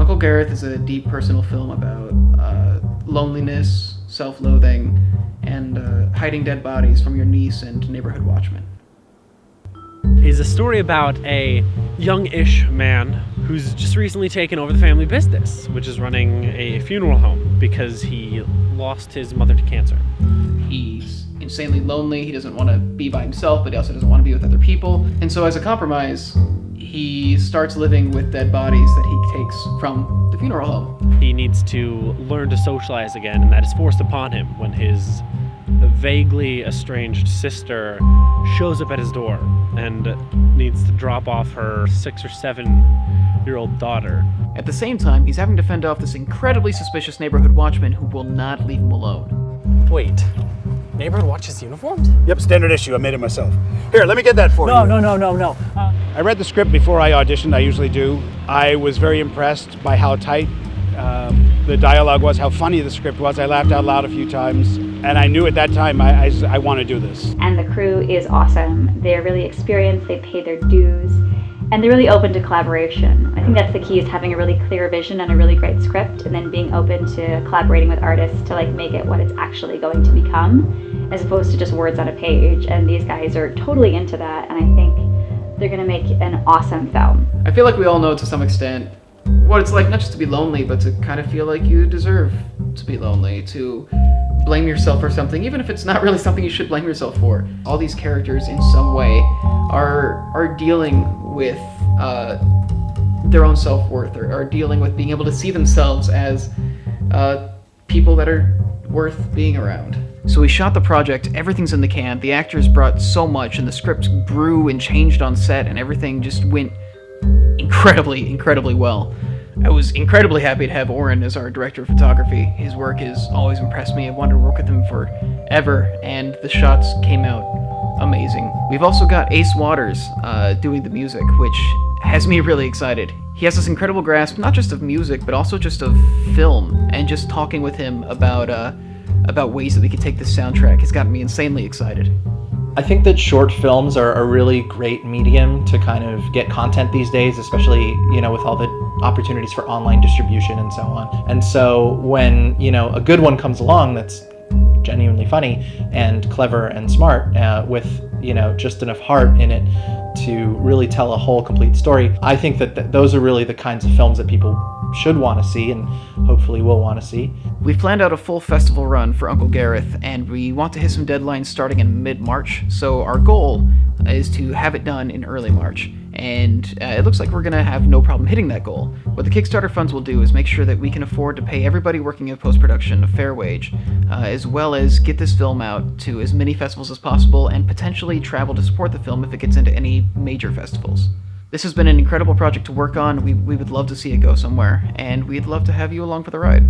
Uncle Gareth is a deep personal film about loneliness, self-loathing, and hiding dead bodies from your niece and neighborhood watchmen. Is a story about a young-ish man who's just recently taken over the family business, which is running a funeral home because he lost his mother to cancer. He's insanely lonely. He doesn't want to be by himself, but he also doesn't want to be with other people. And so as a compromise, he starts living with dead bodies that he takes from the funeral home. He needs to learn to socialize again, and that is forced upon him when his vaguely estranged sister shows up at his door and needs to drop off her 6 or 7-year-old daughter. At the same time, he's having to fend off this incredibly suspicious neighborhood watchman who will not leave him alone. Wait, neighborhood watches uniforms? Yep, standard issue. I made it myself. Here, let me get that for you. No. I read the script before I auditioned. I usually do. I was very impressed by how tight the dialogue was, how funny the script was. I laughed out loud a few times, and I knew at that time I want to do this. And the crew is awesome. They're really experienced, they pay their dues, and they're really open to collaboration. I think that's the key, is having a really clear vision and a really great script, and then being open to collaborating with artists to make it what it's actually going to become, as opposed to just words on a page. And these guys are totally into that, and I think they're gonna make an awesome film. I feel like we all know to some extent what it's like not just to be lonely, but to kind of feel like you deserve to be lonely, to blame yourself for something, even if it's not really something you should blame yourself for. All these characters in some way are dealing with their own self-worth, or are dealing with being able to see themselves as people that are worth being around. So we shot the project, everything's in the can, the actors brought so much, and the script grew and changed on set, and everything just went incredibly well. I was incredibly happy to have Oren as our director of photography. His work has always impressed me. I've wanted to work with him forever, and the shots came out amazing. We've also got Ace Waters doing the music, which has me really excited. He has this incredible grasp, not just of music, but also just of film, and just talking with him about ways that we could take this soundtrack has gotten me insanely excited. I think that short films are a really great medium to kind of get content these days, especially, with all the opportunities for online distribution and so on. And so when, a good one comes along that's genuinely funny and clever and smart, with, just enough heart in it to really tell a whole complete story, I think that those are really the kinds of films that people should want to see and hopefully will want to see. We've planned out a full festival run for Uncle Gareth, and we want to hit some deadlines starting in mid-March, so our goal is to have it done in early March, and it looks like we're going to have no problem hitting that goal. What the Kickstarter funds will do is make sure that we can afford to pay everybody working in post-production a fair wage, as well as get this film out to as many festivals as possible, and potentially travel to support the film if it gets into any major festivals. This has been an incredible project to work on. We would love to see it go somewhere, and we'd love to have you along for the ride.